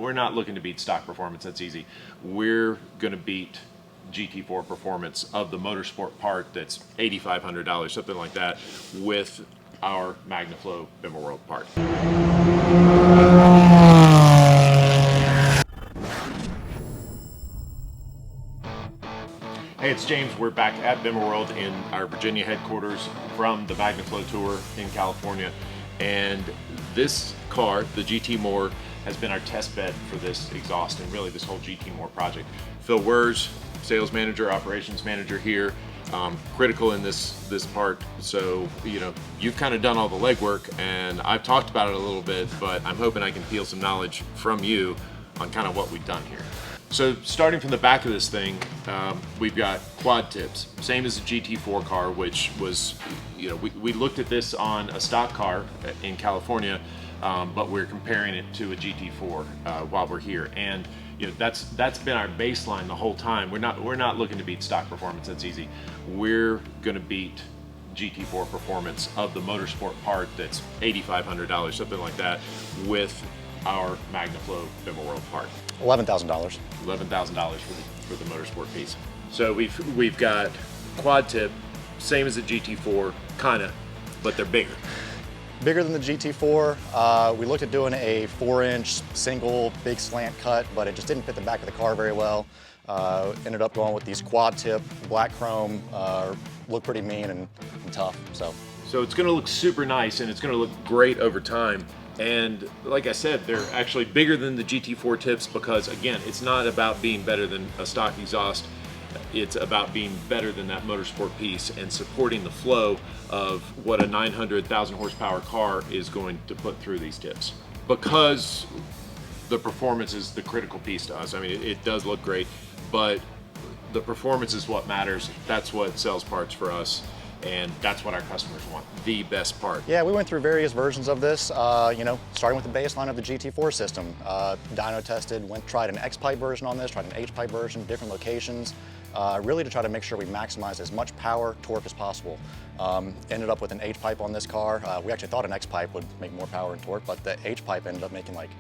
We're not looking to beat stock performance, that's easy. We're going to beat GT4 performance of the Motorsport part that's $8,500, something like that, with our Magnaflow BimmerWorld part. Hey, it's James. We're back at BimmerWorld in our Virginia headquarters from the Magnaflow tour in California. And this car, the GTMore, has been our test bed for this exhaust and really this whole GTMore project. Phil Wers, sales manager, operations manager here, critical in this part. So, you know, you've kind of done all the legwork and I've talked about it a little bit, but I'm hoping I can peel some knowledge from you on kind of what we've done here. So starting from the back of this thing, we've got quad tips, same as the GT4 car, which was, you know, we looked at this on a stock car in California, but we're comparing it to a GT4 while we're here. And you know, that's been our baseline the whole time. We're not looking to beat stock performance, that's easy. We're gonna beat GT4 performance of the Motorsport part that's $8,500, something like that, with our Magnaflow BimmerWorld part. $11,000. $11,000 for the Motorsport piece. So we've got quad tip, same as the GT4, kinda, but they're bigger. Bigger than the GT4. We looked at doing a 4-inch single big slant cut, but it just didn't fit the back of the car very well. Ended up going with these quad tip, black chrome, look pretty mean and tough. So it's gonna look super nice and it's gonna look great over time. And like I said, they're actually bigger than the GT4 tips because, again, it's not about being better than a stock exhaust. It's about being better than that Motorsport piece and supporting the flow of what a 900,000 horsepower car is going to put through these tips. Because the performance is the critical piece to us. I mean, it does look great, but the performance is what matters. That's what sells parts for us. And that's what our customers want, the best part. Yeah, we went through various versions of this, you know, starting with the baseline of the GT4 system. Dyno tested, tried an X-pipe version on this, tried an H-pipe version, different locations, really to try to make sure we maximize as much power, torque as possible. Ended up with an H-pipe on this car. We actually thought an X-pipe would make more power and torque, but the H-pipe ended up making like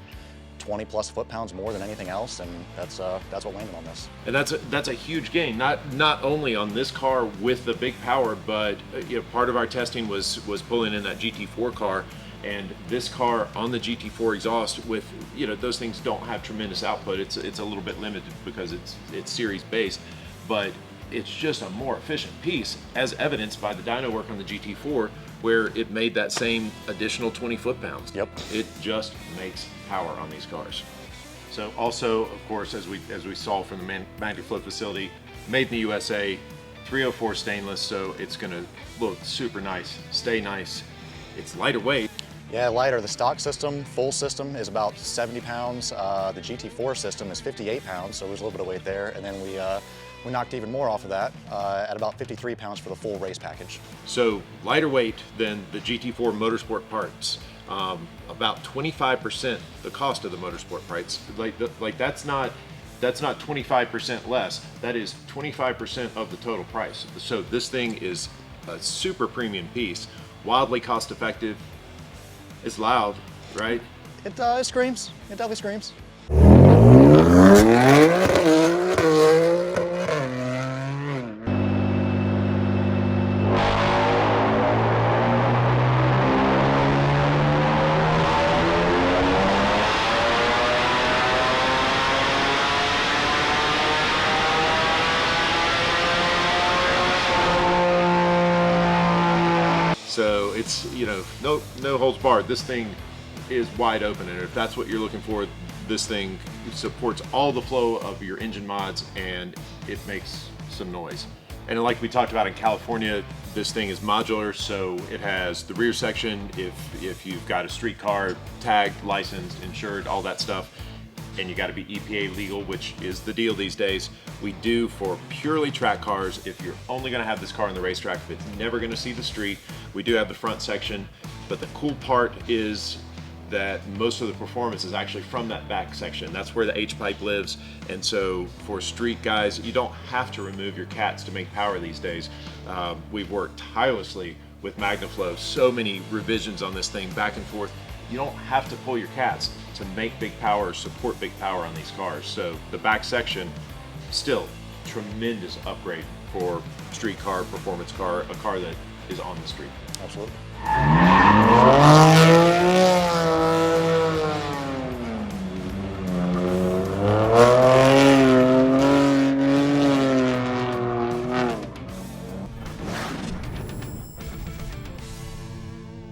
20 plus foot-pounds more than anything else, and that's what landed on this. And that's a huge gain, not only on this car with the big power, but you know, part of our testing was pulling in that GT4 car, and this car on the GT4 exhaust with, you know, those things don't have tremendous output. It's a little bit limited because it's series based, but it's just a more efficient piece, as evidenced by the dyno work on the GT4, where it made that same additional 20 foot-pounds. Yep. It just makes power on these cars. So also, of course, as we saw from the Magnaflow facility, made in the USA, 304 stainless, so it's gonna look super nice, stay nice. It's lighter weight. Yeah, lighter. The stock system, full system, is about 70 pounds. The GT4 system is 58 pounds, so there's a little bit of weight there. And then we knocked even more off of that at about 53 pounds for the full race package. So lighter weight than the GT4 Motorsport parts. About 25% the cost of the Motorsport parts. Like that's not 25% less. That is 25% of the total price. So this thing is a super premium piece, wildly cost effective. It's loud, right? It screams. It definitely screams. So it's, you know, no holds barred. This thing is wide open, and if that's what you're looking for, this thing supports all the flow of your engine mods, and it makes some noise. And like we talked about in California, this thing is modular, so it has the rear section if you've got a street car, tagged, licensed, insured, all that stuff, and you got to be EPA legal, which is the deal these days. We do for purely track cars. If you're only going to have this car on the racetrack, if it's never going to see the street, we do have the front section. But the cool part is that most of the performance is actually from that back section. That's where the H-pipe lives. And so for street guys, you don't have to remove your cats to make power these days. We've worked tirelessly with Magnaflow, so many revisions on this thing back and forth. You don't have to pull your cats. to make big power, support big power on these cars. So the back section, still tremendous upgrade for street car, performance car, a car that is on the street. Absolutely.